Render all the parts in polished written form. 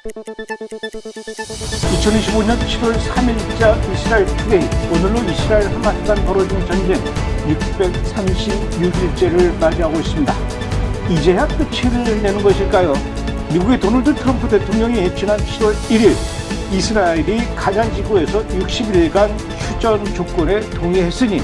2025년 7월 3일자 이스라엘 투데이. 오늘로 이스라엘 하마스 간 벌어진 전쟁 636일째를 맞이하고 있습니다. 이제야 끝을 내는 것일까요? 미국의 도널드 트럼프 대통령이 지난 7월 1일 이스라엘이 가자 지구에서 60일간 휴전 조건에 동의했으니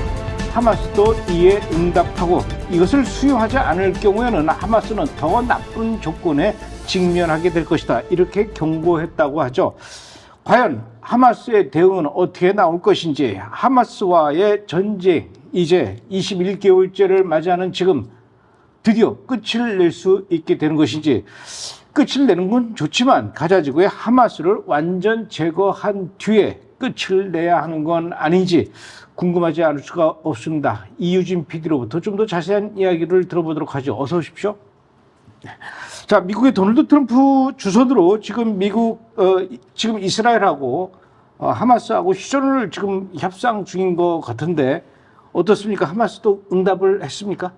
하마스도 이에 응답하고 이것을 수용하지 않을 경우에는 하마스는 더 나쁜 조건에 직면하게 될 것이다. 이렇게 경고했다고 하죠. 과연 하마스의 대응은 어떻게 나올 것인지, 하마스와의 전쟁 이제 21개월째를 맞이하는 지금 드디어 끝을 낼 수 있게 되는 것인지, 끝을 내는 건 좋지만 가자지구의 하마스를 완전 제거한 뒤에 끝을 내야 하는 건 아닌지 궁금하지 않을 수가 없습니다. 이유진 PD로부터 좀 더 자세한 이야기를 들어보도록 하죠. 어서 오십시오. 자, 미국의 도널드 트럼프 주선으로 지금 지금 이스라엘하고 하마스하고 휴전을 지금 협상 중인 것 같은데 어떻습니까? 하마스도 응답을 했습니까?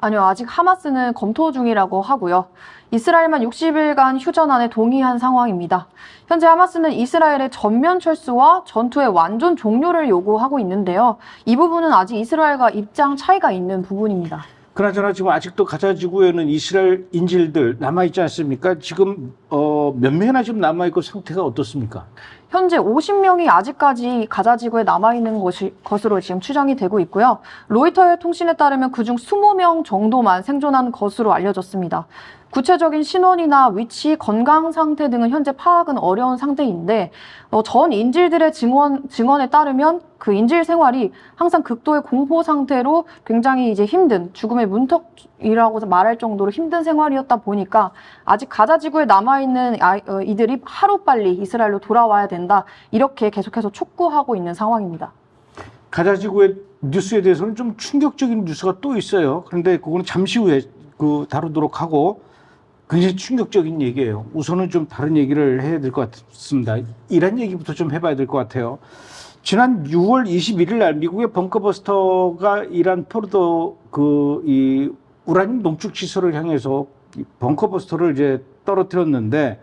아니요, 아직 하마스는 검토 중이라고 하고요. 이스라엘만 60일간 휴전안에 동의한 상황입니다. 현재 하마스는 이스라엘의 전면 철수와 전투의 완전 종료를 요구하고 있는데요. 이 부분은 아직 이스라엘과 입장 차이가 있는 부분입니다. 그나저나 지금 아직도 가자 지구에는 이스라엘 인질들 남아있지 않습니까? 지금 몇 명이나 지금 남아있고 상태가 어떻습니까? 현재 50명이 아직까지 가자 지구에 남아있는 것으로 지금 추정이 되고 있고요. 로이터 통신에 따르면 그중 20명 정도만 생존한 것으로 알려졌습니다. 구체적인 신원이나 위치, 건강 상태 등은 현재 파악은 어려운 상태인데 전 인질들의 증언에 따르면 그 인질 생활이 항상 극도의 공포 상태로 굉장히 이제 힘든, 죽음의 문턱이라고 말할 정도로 힘든 생활이었다 보니까 아직 가자 지구에 남아있는 이들이 하루빨리 이스라엘로 돌아와야 된다, 이렇게 계속해서 촉구하고 있는 상황입니다. 가자 지구의 뉴스에 대해서는 좀 충격적인 뉴스가 또 있어요. 그런데 그거는 잠시 후에 다루도록 하고, 굉장히 충격적인 얘기예요. 우선은 좀 다른 얘기를 해야 될 것 같습니다. 이란 얘기부터 좀 해봐야 될 것 같아요. 지난 6월 21일 날 미국의 벙커버스터가 이란 포르도 이 우라늄 농축 시설을 향해서 벙커버스터를 이제 떨어뜨렸는데,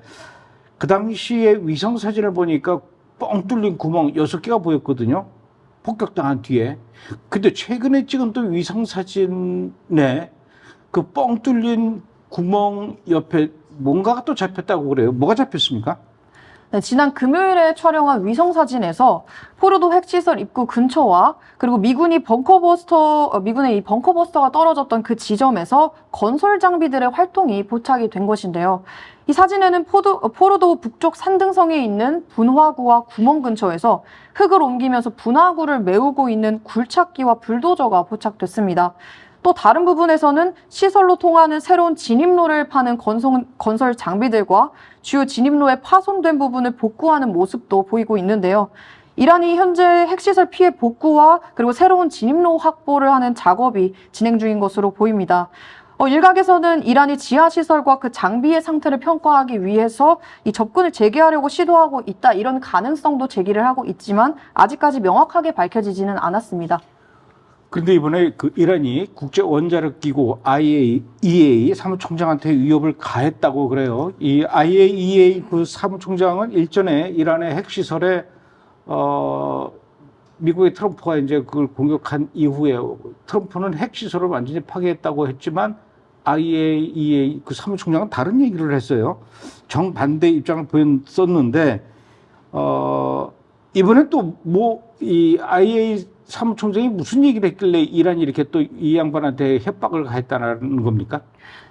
그 당시에 위성 사진을 보니까 뻥 뚫린 구멍 6개가 보였거든요. 폭격당한 뒤에. 근데 최근에 찍은 또 위성 사진에 그 뻥 뚫린 구멍 옆에 뭔가가 또 잡혔다고 그래요. 뭐가 잡혔습니까? 네, 지난 금요일에 촬영한 위성사진에서 포르도 핵시설 입구 근처와 그리고 미군의 이 벙커버스터가 떨어졌던 그 지점에서 건설 장비들의 활동이 포착이 된 것인데요. 이 사진에는 포르도 북쪽 산등성에 있는 분화구와 구멍 근처에서 흑을 옮기면서 분화구를 메우고 있는 굴착기와 불도저가 포착됐습니다. 또 다른 부분에서는 시설로 통하는 새로운 진입로를 파는 건설 장비들과 주요 진입로에 파손된 부분을 복구하는 모습도 보이고 있는데요. 이란이 현재 핵시설 피해 복구와 그리고 새로운 진입로 확보를 하는 작업이 진행 중인 것으로 보입니다. 일각에서는 이란이 지하시설과 그 장비의 상태를 평가하기 위해서 이 접근을 재개하려고 시도하고 있다, 이런 가능성도 제기를 하고 있지만 아직까지 명확하게 밝혀지지는 않았습니다. 그런데 이번에 이란이 국제원자력기구 IAEA 사무총장한테 위협을 가했다고 그래요. 이 IAEA 그 사무총장은 일전에 이란의 핵시설에 미국의 트럼프가 이제 그걸 공격한 이후에 트럼프는 핵시설을 완전히 파괴했다고 했지만 IAEA 그 사무총장은 다른 얘기를 했어요. 정반대 입장을 보였었는데 이번에 또 이 IAEA 사무총장이 무슨 얘기를 했길래 이란이 이렇게 또 이 양반한테 협박을 가했다는 겁니까?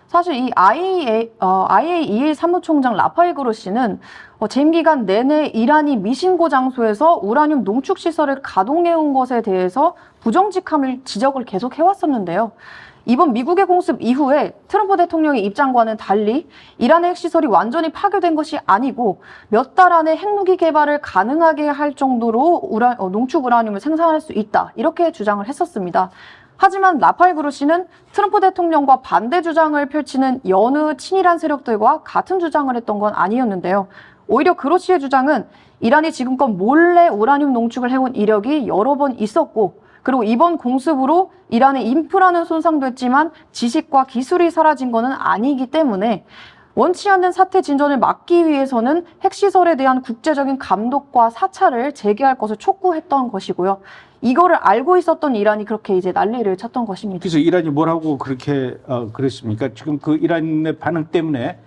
사실 이 IAEA 사무총장 라파엘 그로시는 재임 기간 내내 이란이 미신고 장소에서 우라늄 농축 시설을 가동해온 것에 대해서 부정직함을 지적을 계속 해왔었는데요. 이번 미국의 공습 이후에 트럼프 대통령의 입장과는 달리 이란의 핵시설이 완전히 파괴된 것이 아니고 몇 달 안에 핵무기 개발을 가능하게 할 정도로 농축 우라늄을 생산할 수 있다, 이렇게 주장을 했었습니다. 하지만 라파엘 그로시는 트럼프 대통령과 반대 주장을 펼치는 여느 친이란 세력들과 같은 주장을 했던 건 아니었는데요. 오히려 그로시의 주장은 이란이 지금껏 몰래 우라늄 농축을 해온 이력이 여러 번 있었고, 그리고 이번 공습으로 이란의 인프라는 손상됐지만 지식과 기술이 사라진 것은 아니기 때문에 원치 않는 사태 진전을 막기 위해서는 핵시설에 대한 국제적인 감독과 사찰을 재개할 것을 촉구했던 것이고요. 이거를 알고 있었던 이란이 그렇게 이제 난리를 쳤던 것입니다. 그래서 이란이 뭐라고 그렇게 그랬습니까? 지금 그 이란의 반응 때문에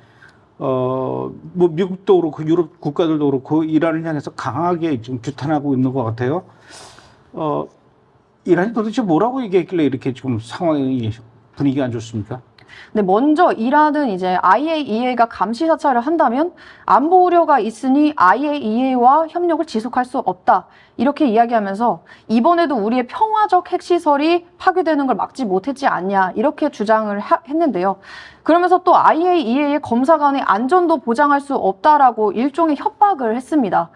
뭐 미국도 그렇고 유럽 국가들도 그렇고 이란을 향해서 강하게 지금 규탄하고 있는 것 같아요. 이란이 도대체 뭐라고 얘기했길래 이렇게 지금 상황이 분위기가 안 좋습니까? 네, 먼저 이란은 이제 IAEA가 감시 사찰을 한다면 안보 우려가 있으니 IAEA와 협력을 지속할 수 없다. 이렇게 이야기하면서 이번에도 우리의 평화적 핵시설이 파괴되는 걸 막지 못했지 않냐. 이렇게 주장을 했는데요. 그러면서 또 IAEA의 검사관의 안전도 보장할 수 없다라고 일종의 협박을 했습니다.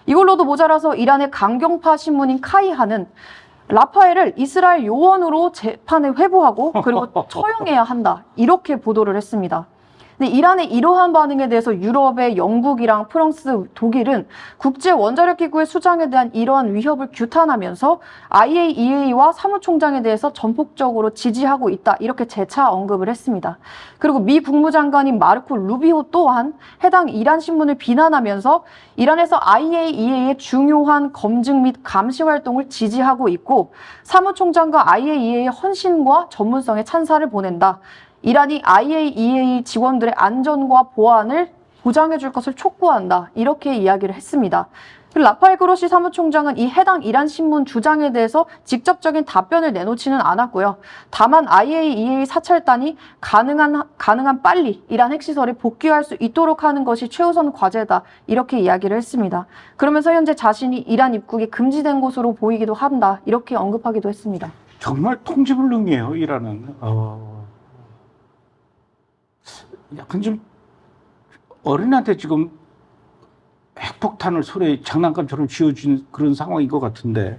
이걸로도 모자라서 이란의 강경파 신문인 카이하는 라파엘을 이스라엘 요원으로 재판에 회부하고 그리고 처형해야 한다. 이렇게 보도를 했습니다. 근데 이란의 이러한 반응에 대해서 유럽의 영국이랑 프랑스, 독일은 국제원자력기구의 수장에 대한 이러한 위협을 규탄하면서 IAEA와 사무총장에 대해서 전폭적으로 지지하고 있다. 이렇게 재차 언급을 했습니다. 그리고 미 국무장관인 마르코 루비오 또한 해당 이란 신문을 비난하면서 이란에서 IAEA의 중요한 검증 및 감시 활동을 지지하고 있고 사무총장과 IAEA의 헌신과 전문성에 찬사를 보낸다. 이란이 IAEA 직원들의 안전과 보안을 보장해 줄 것을 촉구한다. 이렇게 이야기를 했습니다. 라파엘 그로시 사무총장은 이 해당 이란 신문 주장에 대해서 직접적인 답변을 내놓지는 않았고요. 다만 IAEA 사찰단이 가능한 빨리 이란 핵시설에 복귀할 수 있도록 하는 것이 최우선 과제다. 이렇게 이야기를 했습니다. 그러면서 현재 자신이 이란 입국이 금지된 곳으로 보이기도 한다. 이렇게 언급하기도 했습니다. 정말 통지불능이에요, 이란은. 약간 좀 어린한테 지금 핵폭탄을 손에 장난감처럼 쥐어준 그런 상황인 것 같은데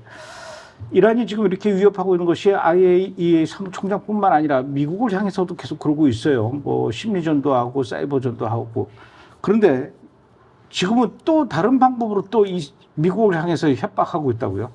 이란이 지금 이렇게 위협하고 있는 것이 IAEA 사무총장뿐만 아니라 미국을 향해서도 계속 그러고 있어요. 뭐 심리전도 하고 사이버전도 하고. 그런데 지금은 또 다른 방법으로 또 이 미국을 향해서 협박하고 있다고요?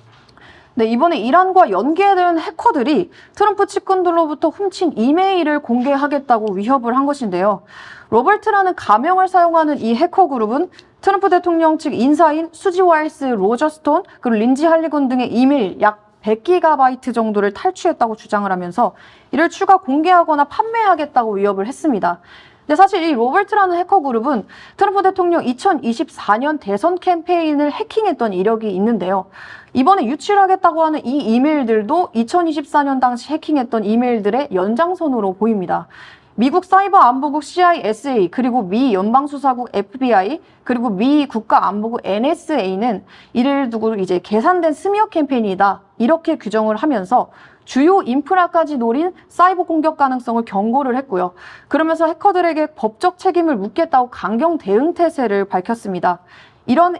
네, 이번에 이란과 연계된 해커들이 트럼프 측근들로부터 훔친 이메일을 공개하겠다고 위협을 한 것인데요. 로버트라는 가명을 사용하는 이 해커 그룹은 트럼프 대통령 측 인사인 수지 와일스, 로저 스톤, 그리고 린지 할리건 등의 이메일 약 100GB 정도를 탈취했다고 주장을 하면서 이를 추가 공개하거나 판매하겠다고 위협을 했습니다. 근데 사실 이 로버트라는 해커 그룹은 트럼프 대통령 2024년 대선 캠페인을 해킹했던 이력이 있는데요. 이번에 유출하겠다고 하는 이 이메일들도 2024년 당시 해킹했던 이메일들의 연장선으로 보입니다. 미국 사이버 안보국 CISA 그리고 미 연방수사국 FBI 그리고 미 국가안보국 NSA는 이를 두고 이제 계산된 스미어 캠페인이다 이렇게 규정을 하면서 주요 인프라까지 노린 사이버 공격 가능성을 경고를 했고요. 그러면서 해커들에게 법적 책임을 묻겠다고 강경 대응 태세를 밝혔습니다.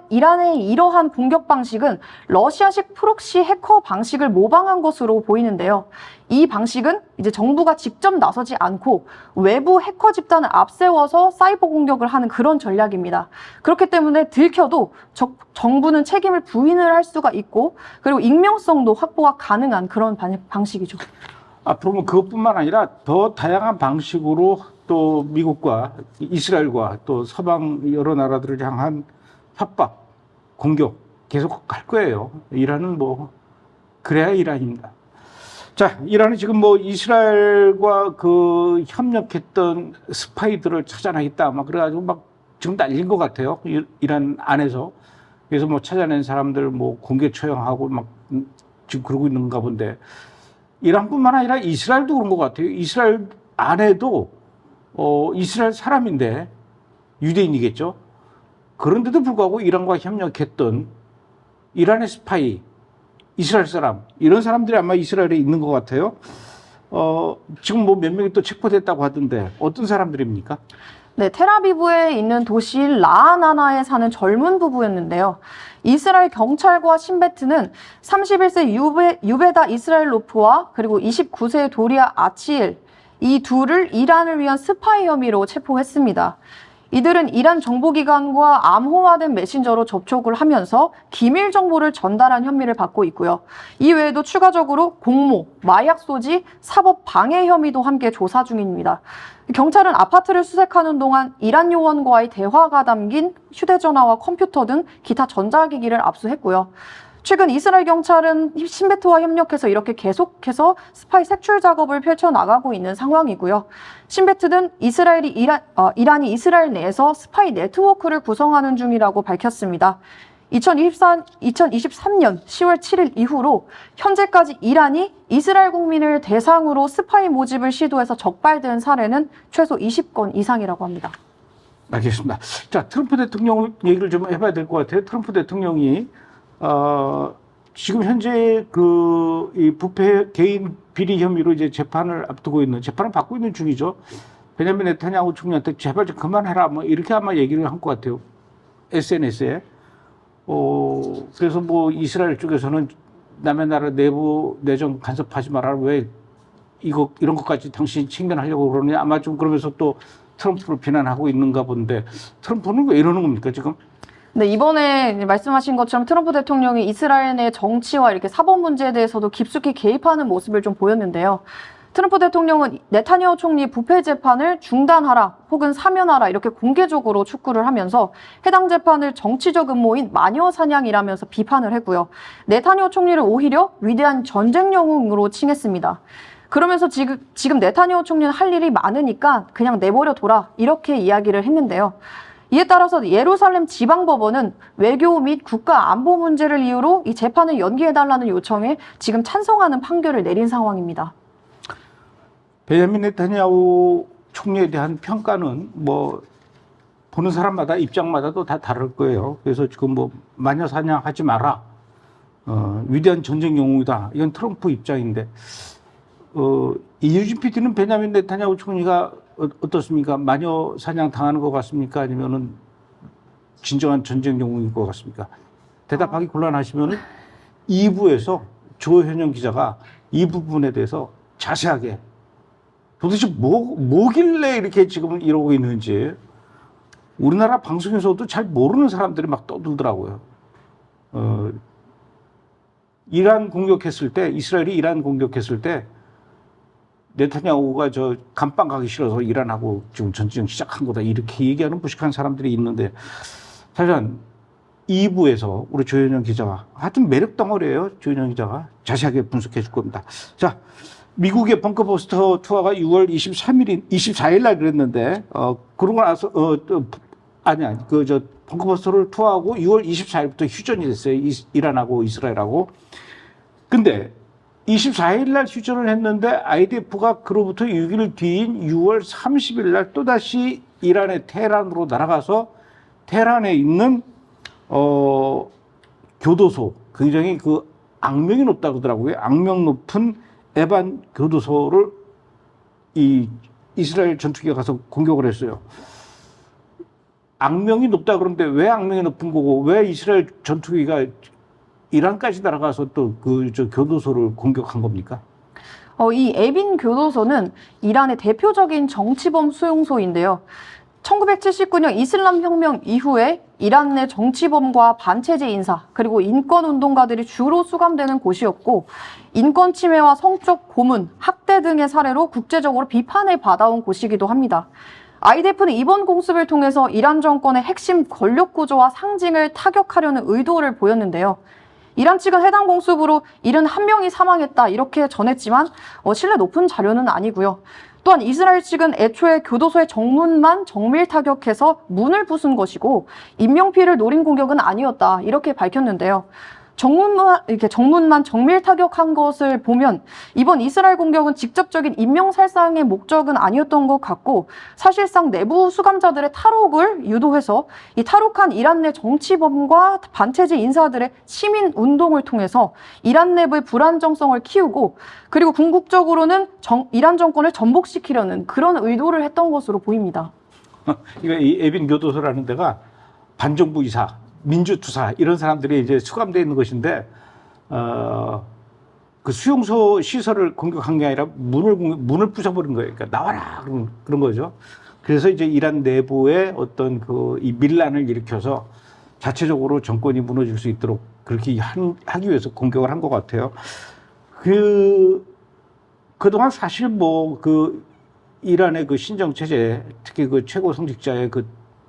이란의 이러한 공격 방식은 러시아식 프록시 해커 방식을 모방한 것으로 보이는데요. 이 방식은 이제 정부가 직접 나서지 않고 외부 해커 집단을 앞세워서 사이버 공격을 하는 그런 전략입니다. 그렇기 때문에 들켜도 정부는 책임을 부인을 할 수가 있고 그리고 익명성도 확보가 가능한 그런 방식이죠. 앞으로는 그것뿐만 아니라 더 다양한 방식으로 또 미국과 이스라엘과 또 서방 여러 나라들을 향한 협박, 공격 계속 할 거예요. 이란은 뭐 그래야 이란입니다. 자, 이란은 지금 뭐 이스라엘과 그 협력했던 스파이들을 찾아내겠다 막 그래가지고 막 지금 난린 것 같아요. 이란 안에서. 그래서 뭐 찾아낸 사람들 뭐 공개 처형하고 막 지금 그러고 있는가 본데 이란뿐만 아니라 이스라엘도 그런 것 같아요. 이스라엘 안에도 이스라엘 사람인데 유대인이겠죠. 그런데도 불구하고 이란과 협력했던 이란의 스파이, 이스라엘 사람, 이런 사람들이 아마 이스라엘에 있는 것 같아요. 지금 뭐 몇 명이 또 체포됐다고 하던데 어떤 사람들입니까? 네, 텔아비브에 있는 도시 라아나나에 사는 젊은 부부였는데요. 이스라엘 경찰과 신베트는 31세 유베다 이스라엘로프와 그리고 29세의 도리아 아치엘 이 둘을 이란을 위한 스파이 혐의로 체포했습니다. 이들은 이란 정보기관과 암호화된 메신저로 접촉을 하면서 기밀 정보를 전달한 혐의를 받고 있고요. 이 외에도 추가적으로 공모, 마약 소지, 사법 방해 혐의도 함께 조사 중입니다. 경찰은 아파트를 수색하는 동안 이란 요원과의 대화가 담긴 휴대전화와 컴퓨터 등 기타 전자기기를 압수했고요. 최근 이스라엘 경찰은 신베트와 협력해서 이렇게 계속해서 스파이 색출 작업을 펼쳐나가고 있는 상황이고요. 신베트는 이란이 이스라엘 내에서 스파이 네트워크를 구성하는 중이라고 밝혔습니다. 2023년 10월 7일 이후로 현재까지 이란이 이스라엘 국민을 대상으로 스파이 모집을 시도해서 적발된 사례는 최소 20건 이상이라고 합니다. 알겠습니다. 자, 트럼프 대통령 얘기를 좀 해봐야 될 것 같아요. 트럼프 대통령이 지금 현재 이 부패 개인 비리 혐의로 이제 재판을 재판을 받고 있는 중이죠. 베냐민 네타냐후 총리한테 제발 좀 그만해라, 뭐 이렇게 아마 얘기를 한 것 같아요. SNS에. 그래서 뭐 이스라엘 쪽에서는 남의 나라 내부 내정 간섭하지 마라. 왜 이런 것까지 당신이 챙겨하려고 그러느냐. 아마 좀 그러면서 또 트럼프를 비난하고 있는가 본데 트럼프는 왜 이러는 겁니까, 지금? 네, 이번에 말씀하신 것처럼 트럼프 대통령이 이스라엘 내 정치와 이렇게 사법 문제에 대해서도 깊숙이 개입하는 모습을 좀 보였는데요. 트럼프 대통령은 네타냐후 총리 부패 재판을 중단하라 혹은 사면하라 이렇게 공개적으로 촉구를 하면서 해당 재판을 정치적 음모인 마녀 사냥이라면서 비판을 했고요. 네타냐후 총리를 오히려 위대한 전쟁 영웅으로 칭했습니다. 그러면서 지금 네타냐후 총리는 할 일이 많으니까 그냥 내버려 둬라 이렇게 이야기를 했는데요. 이에 따라서 예루살렘 지방법원은 외교 및 국가 안보 문제를 이유로 이 재판을 연기해달라는 요청에 지금 찬성하는 판결을 내린 상황입니다. 베냐민 네타냐후 총리에 대한 평가는 뭐 보는 사람마다 입장마다도 다 다를 거예요. 그래서 지금 뭐 마녀 사냥하지 마라, 위대한 전쟁 영웅이다. 이건 트럼프 입장인데 이유진 PD는 베냐민 네타냐후 총리가 어떻습니까? 마녀 사냥 당하는 것 같습니까? 아니면은 진정한 전쟁 영웅인 것 같습니까? 대답하기 곤란하시면은 2부에서 조현영 기자가 이 부분에 대해서 자세하게 도대체 뭐길래 이렇게 지금 이러고 있는지 우리나라 방송에서도 잘 모르는 사람들이 막 떠들더라고요. 이스라엘이 이란 공격했을 때 네타냐후가 감방 가기 싫어서 이란하고 지금 전쟁 시작한 거다 이렇게 얘기하는 무식한 사람들이 있는데 사실은 2부에서 우리 조현영 기자가 하여튼 매력 덩어리예요. 조현영 기자가 자세하게 분석해 줄 겁니다. 자, 미국의 벙커버스터 투어가 6월 24일 날 그랬는데 그러고 나서 벙커버스터를 투어하고 6월 24일부터 휴전이 됐어요. 이란하고 이스라엘하고. 근데 24일 날 휴전을 했는데 IDF가 그로부터 6일 뒤인 6월 30일 날 또다시 이란의 테헤란으로 날아가서 테헤란에 있는 교도소, 굉장히 악명이 높다고 하더라고요. 악명 높은 에반 교도소를 이스라엘 전투기가 가서 공격을 했어요. 악명이 높다 그러는데 왜 악명이 높은 거고 왜 이스라엘 전투기가 이란까지 날아가서 또 교도소를 공격한 겁니까? 이 에빈 교도소는 이란의 대표적인 정치범 수용소인데요. 1979년 이슬람 혁명 이후에 이란 내 정치범과 반체제 인사 그리고 인권운동가들이 주로 수감되는 곳이었고 인권 침해와 성적 고문, 학대 등의 사례로 국제적으로 비판을 받아온 곳이기도 합니다. IDF는 이번 공습을 통해서 이란 정권의 핵심 권력 구조와 상징을 타격하려는 의도를 보였는데요. 이란 측은 해당 공습으로 71명이 사망했다 이렇게 전했지만 신뢰 높은 자료는 아니고요. 또한 이스라엘 측은 애초에 교도소의 정문만 정밀 타격해서 문을 부순 것이고 인명피해를 노린 공격은 아니었다 이렇게 밝혔는데요. 정문만 정밀 타격한 것을 보면 이번 이스라엘 공격은 직접적인 인명살상의 목적은 아니었던 것 같고 사실상 내부 수감자들의 탈옥을 유도해서 이 탈옥한 이란 내 정치범과 반체제 인사들의 시민 운동을 통해서 이란 내부의 불안정성을 키우고 그리고 궁극적으로는 이란 정권을 전복시키려는 그런 의도를 했던 것으로 보입니다. 이 에빈 교도소라는 데가 반정부 이사 민주투사 이런 사람들이 이제 수감되어 있는 것인데 그 수용소 시설을 공격한 게 아니라 문을 부숴버린 거예요. 그러니까 나와라 그런 거죠. 그래서 이제 이란 내부에 어떤 이 밀란을 일으켜서 자체적으로 정권이 무너질 수 있도록 그렇게 하기 위해서 공격을 한 것 같아요. 그동안 사실 이란의 그 신정체제, 특히 그 최고 성직자의 그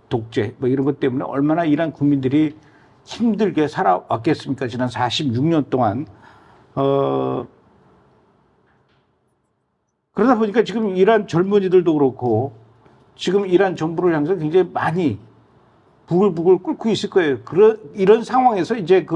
독재, 이런 것 때문에 얼마나 이란 국민들이 힘들게 살아왔겠습니까? 지난 46년 동안. 그러다 보니까 지금 이란 젊은이들도 그렇고, 지금 이란 정부를 향해서 굉장히 많이 부글부글 끓고 있을 거예요. 이런 상황에서 이제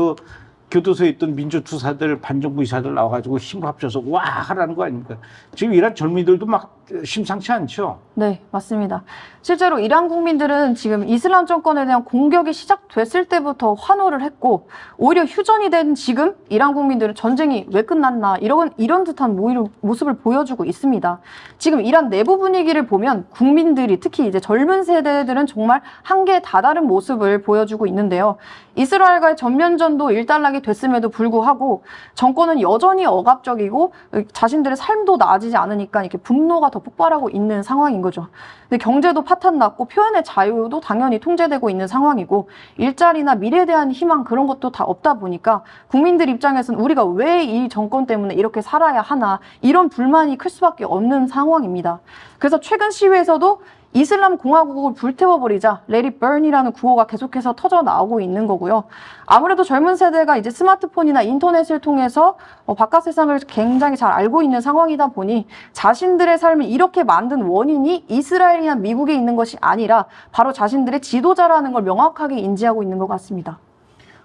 교도소에 있던 민주투사들, 반정부 이사들 나와가지고 힘을 합쳐서 와 하라는 거 아닙니까? 지금 이란 젊은이들도 막 심상치 않죠? 네, 맞습니다. 실제로 이란 국민들은 지금 이슬람 정권에 대한 공격이 시작됐을 때부터 환호를 했고, 오히려 휴전이 된 지금 이란 국민들은 전쟁이 왜 끝났나 이런 듯한 모습을 보여주고 있습니다. 지금 이란 내부 분위기를 보면 국민들이, 특히 이제 젊은 세대들은 정말 한계에 다다른 모습을 보여주고 있는데요. 이스라엘과의 전면전도 일단락이 됐음에도 불구하고 정권은 여전히 억압적이고 자신들의 삶도 나아지지 않으니까 이렇게 분노가 더 폭발하고 있는 상황인 거죠. 근데 경제도 파탄났고 표현의 자유도 당연히 통제되고 있는 상황이고 일자리나 미래에 대한 희망 그런 것도 다 없다 보니까 국민들 입장에서는 우리가 왜 이 정권 때문에 이렇게 살아야 하나 이런 불만이 클 수밖에 없는 상황입니다. 그래서 최근 시위에서도 이슬람 공화국을 불태워버리자 Let it burn이라는 구호가 계속해서 터져 나오고 있는 거고요. 아무래도 젊은 세대가 이제 스마트폰이나 인터넷을 통해서 바깥 세상을 굉장히 잘 알고 있는 상황이다 보니 자신들의 삶을 이렇게 만든 원인이 이스라엘이나 미국에 있는 것이 아니라 바로 자신들의 지도자라는 걸 명확하게 인지하고 있는 것 같습니다.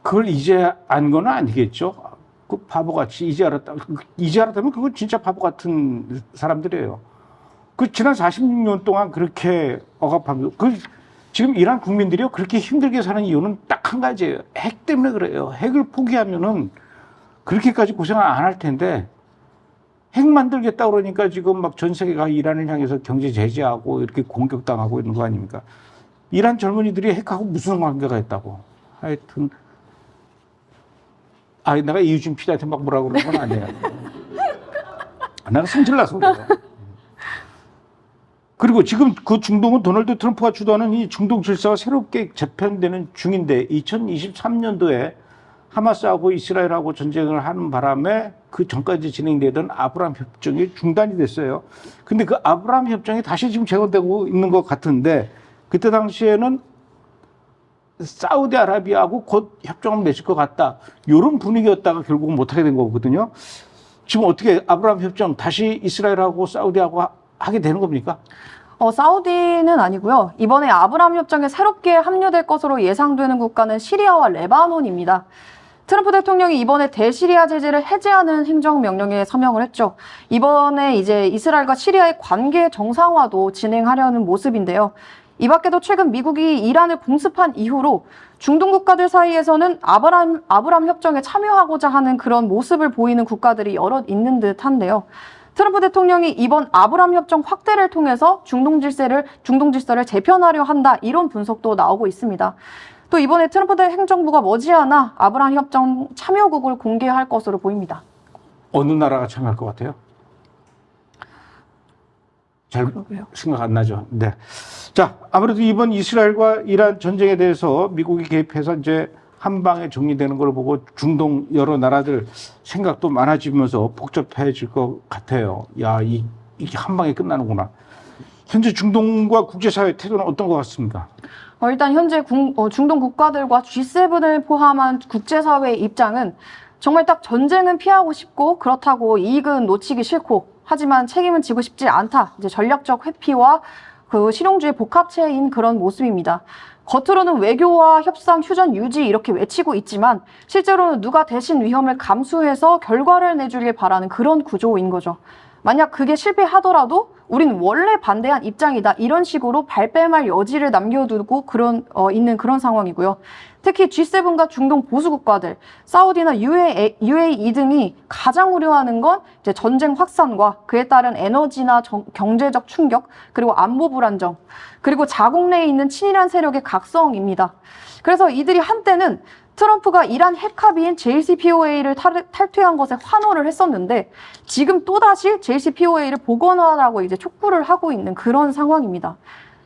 그걸 이제 안 건 아니겠죠? 그 바보같이 이제 알았다면 그건 진짜 바보 같은 사람들이에요. 지난 46년 동안 그렇게 억압하고, 지금 이란 국민들이요, 그렇게 힘들게 사는 이유는 딱 한 가지예요. 핵 때문에 그래요. 핵을 포기하면은 그렇게까지 고생을 안 할 텐데, 핵 만들겠다 그러니까 지금 막 전 세계가 이란을 향해서 경제 제재하고 이렇게 공격당하고 있는 거 아닙니까? 이란 젊은이들이 핵하고 무슨 관계가 있다고. 하여튼, 내가 이유진 PD한테 막 뭐라고 그러는 건 아니에요. 내가 성질나서 그래요. 그리고 지금 그 중동은 도널드 트럼프가 주도하는 이 중동 질서가 새롭게 재편되는 중인데 2023년도에 하마스하고 이스라엘하고 전쟁을 하는 바람에 그 전까지 진행되던 아브라함 협정이 중단이 됐어요. 근데 그 아브라함 협정이 다시 지금 재건되고 있는 것 같은데 그때 당시에는 사우디아라비아하고 곧 협정을 맺을 것 같다. 이런 분위기였다가 결국은 못하게 된 거거든요. 지금 어떻게 아브라함 협정 다시 이스라엘하고 사우디하고 하게 되는 겁니까? 사우디는 아니고요. 이번에 아브라함 협정에 새롭게 합류될 것으로 예상되는 국가는 시리아와 레바논입니다. 트럼프 대통령이 이번에 대시리아 제재를 해제하는 행정명령에 서명을 했죠. 이번에 이제 이스라엘과 시리아의 관계 정상화도 진행하려는 모습인데요. 이 밖에도 최근 미국이 이란을 공습한 이후로 중동 국가들 사이에서는 아브라함 협정에 참여하고자 하는 그런 모습을 보이는 국가들이 여럿 있는 듯한데요. 트럼프 대통령이 이번 아브라함 협정 확대를 통해서 중동 질서를 재편하려 한다 이런 분석도 나오고 있습니다. 또 이번에 트럼프 행정부가 머지않아 아브라함 협정 참여국을 공개할 것으로 보입니다. 어느 나라가 참여할 것 같아요? 잘 그러게요. 생각 안 나죠. 네. 자, 아무래도 이번 이스라엘과 이란 전쟁에 대해서 미국이 개입해서 이제 한 방에 정리되는 걸 보고 중동 여러 나라들 생각도 많아지면서 복잡해질 것 같아요. 이게 한 방에 끝나는구나. 현재 중동과 국제사회 태도는 어떤 것 같습니까? 일단 현재 중동 국가들과 G7을 포함한 국제사회의 입장은 정말 딱 전쟁은 피하고 싶고 그렇다고 이익은 놓치기 싫고 하지만 책임은 지고 싶지 않다. 이제 전략적 회피와 그 실용주의 복합체인 그런 모습입니다. 겉으로는 외교와 협상, 휴전 유지 이렇게 외치고 있지만 실제로는 누가 대신 위험을 감수해서 결과를 내주길 바라는 그런 구조인 거죠. 만약 그게 실패하더라도 우린 원래 반대한 입장이다. 이런 식으로 발뺌할 여지를 남겨두고 있는 그런 상황이고요. 특히 G7과 중동 보수 국가들, 사우디나 UAE 등이 가장 우려하는 건 이제 전쟁 확산과 그에 따른 에너지나 경제적 충격, 그리고 안보 불안정, 그리고 자국 내에 있는 친이란 세력의 각성입니다. 그래서 이들이 한때는 트럼프가 이란 핵 합의인 JCPOA를 탈퇴한 것에 환호를 했었는데 지금 또다시 JCPOA를 복원하라고 이제 촉구를 하고 있는 그런 상황입니다.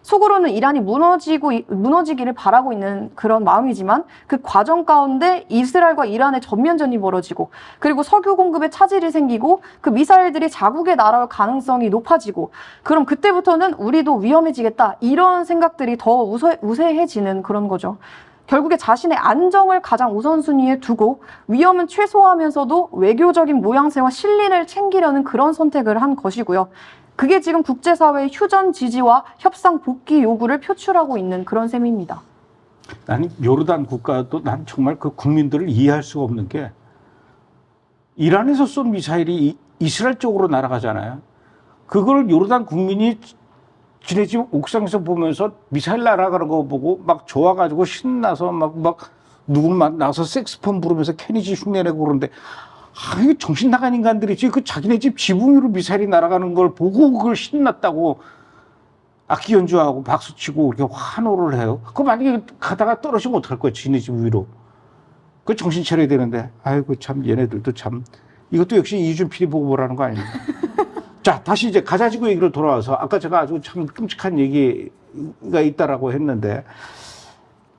속으로는 이란이 무너지기를 바라고 있는 그런 마음이지만 그 과정 가운데 이스라엘과 이란의 전면전이 벌어지고 그리고 석유 공급에 차질이 생기고 그 미사일들이 자국에 날아올 가능성이 높아지고 그럼 그때부터는 우리도 위험해지겠다 이런 생각들이 더 우세해지는 그런 거죠. 결국에 자신의 안정을 가장 우선순위에 두고 위험은 최소화하면서도 외교적인 모양새와 실린을 챙기려는 그런 선택을 한 것이고요. 그게 지금 국제사회의 휴전 지지와 협상 복귀 요구를 표출하고 있는 그런 셈입니다. 나는 요르단 국가도 난 정말 그 국민들을 이해할 수가 없는 게 이란에서 쏜 미사일이 이스라엘 쪽으로 날아가잖아요. 그걸 요르단 국민이 지네 집 옥상에서 보면서 미사일 날아가는 거 보고 막 좋아가지고 신나서 막 누구 막 나서 색스폰 부르면서 케니지 흉내내고 그러는데 이게 정신 나간 인간들이지. 그 자기네 집 지붕 위로 미사일이 날아가는 걸 보고 그걸 신났다고 악기 연주하고 박수치고 이렇게 환호를 해요. 그거 만약에 가다가 떨어지면 어떡할 거야, 지네 집 위로. 그 정신 차려야 되는데, 아이고, 참, 얘네들도 참. 이것도 역시 이준 PD 보고 보라는 거 아닙니까? 자, 다시 이제 가자지구 얘기로 돌아와서 아까 제가 아주 참 끔찍한 얘기가 있다라고 했는데,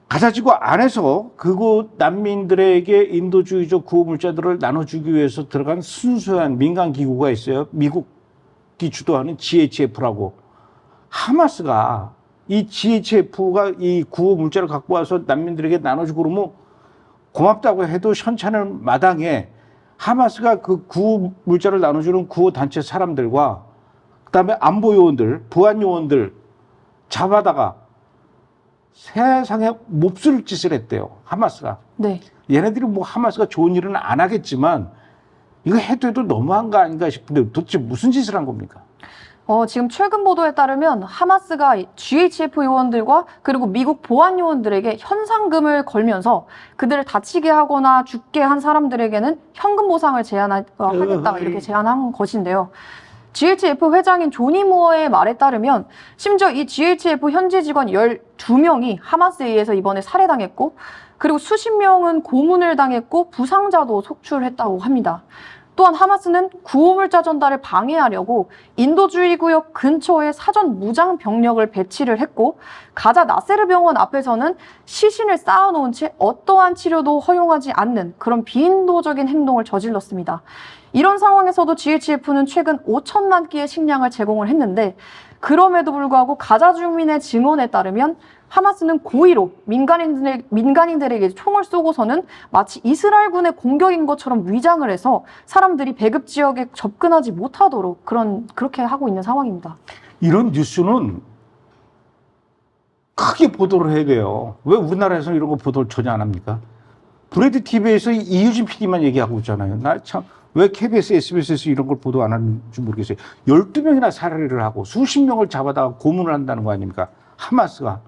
가자지구 안에서 그곳 난민들에게 인도주의적 구호물자들을 나눠주기 위해서 들어간 순수한 민간 기구가 있어요. 미국이 주도하는 GHF라고. 하마스가 이 GHF가 이 구호물자를 갖고 와서 난민들에게 나눠주고 그러면 고맙다고 해도 현찮은 마당에 하마스가 그 구호물자를 나눠주는 구호단체 사람들과 그다음에 안보요원들, 보안요원들 잡아다가 세상에 몹쓸 짓을 했대요. 하마스가. 네. 얘네들이 뭐 하마스가 좋은 일은 안 하겠지만 이거 해도 너무한 거 아닌가 싶은데 도대체 무슨 짓을 한 겁니까? 지금 최근 보도에 따르면 하마스가 GHF 요원들과 그리고 미국 보안 요원들에게 현상금을 걸면서 그들을 다치게 하거나 죽게 한 사람들에게는 현금 보상을 하겠다 이렇게 제안한 것인데요. GHF 회장인 조니 무어의 말에 따르면 심지어 이 GHF 현지 직원 12명이 하마스에 의해서 이번에 살해당했고 그리고 수십 명은 고문을 당했고 부상자도 속출했다고 합니다. 또한 하마스는 구호물자 전달을 방해하려고 인도주의 구역 근처에 사전 무장 병력을 배치를 했고 가자 나세르 병원 앞에서는 시신을 쌓아놓은 채 어떠한 치료도 허용하지 않는 그런 비인도적인 행동을 저질렀습니다. 이런 상황에서도 GHF는 최근 5천만 끼의 식량을 제공을 했는데 그럼에도 불구하고 가자 주민의 증언에 따르면 하마스는 고의로 민간인들에게 총을 쏘고서는 마치 이스라엘군의 공격인 것처럼 위장을 해서 사람들이 배급 지역에 접근하지 못하도록 그렇게 하고 있는 상황입니다. 이런 뉴스는 크게 보도를 해야 돼요. 왜 우리나라에서는 이런 거 보도를 전혀 안 합니까? 브레드 TV에서 이유진 PD만 얘기하고 있잖아요. 나 참 왜 KBS, SBS에서 이런 걸 보도 안 하는지 모르겠어요. 12명이나 살해를 하고 수십 명을 잡아다가 고문을 한다는 거 아닙니까? 하마스가.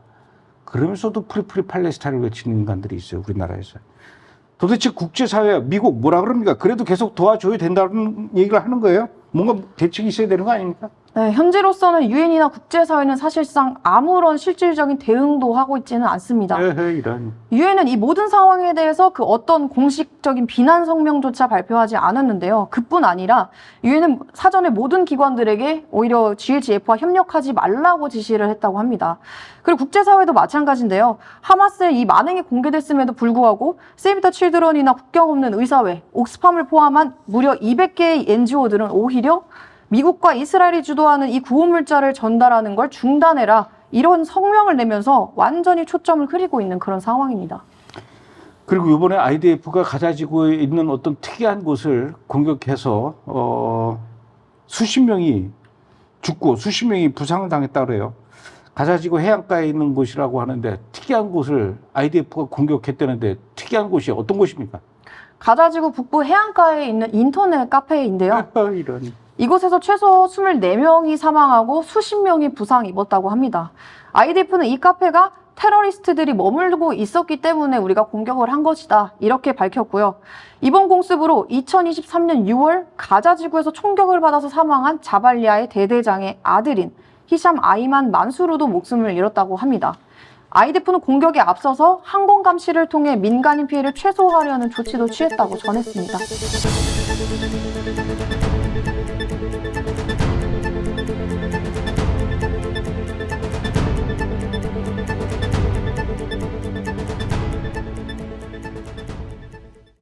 그러면서도 프리 팔레스타인을 외치는 인간들이 있어요, 우리나라에서. 도대체 국제사회, 미국 뭐라 그럽니까? 그래도 계속 도와줘야 된다는 얘기를 하는 거예요? 뭔가 대책이 있어야 되는 거 아닙니까? 네, 현재로서는 유엔이나 국제사회는 사실상 아무런 실질적인 대응도 하고 있지는 않습니다. 이런. 유엔은 이 모든 상황에 대해서 그 어떤 공식적인 비난 성명조차 발표하지 않았는데요. 그뿐 아니라 유엔은 사전에 모든 기관들에게 오히려 GHF와 협력하지 말라고 지시를 했다고 합니다. 그리고 국제사회도 마찬가지인데요. 하마스의 이 만행이 공개됐음에도 불구하고 세이브 더 칠드런이나 국경 없는 의사회, 옥스팜을 포함한 무려 200개의 NGO들은 오히려 미국과 이스라엘이 주도하는 이 구호물자를 전달하는 걸 중단해라 이런 성명을 내면서 완전히 초점을 흐리고 있는 그런 상황입니다. 그리고 이번에 IDF가 가자지구에 있는 어떤 특이한 곳을 공격해서 수십 명이 죽고 수십 명이 부상을 당했다고 그래요. 가자지구 해안가에 있는 곳이라고 하는데 특이한 곳을 IDF가 공격했다는데 특이한 곳이 어떤 곳입니까? 가자지구 북부 해안가에 있는 인터넷 카페인데요. 이런. 이곳에서 최소 24명이 사망하고 수십 명이 부상 입었다고 합니다. IDF는 이 카페가 테러리스트들이 머물고 있었기 때문에 우리가 공격을 한 것이다 이렇게 밝혔고요. 이번 공습으로 2023년 6월 가자지구에서 총격을 받아서 사망한 자발리아의 대대장의 아들인 히샴 아이만 만수르도 목숨을 잃었다고 합니다. IDF는 공격에 앞서서 항공 감시를 통해 민간인 피해를 최소화하려는 조치도 취했다고 전했습니다.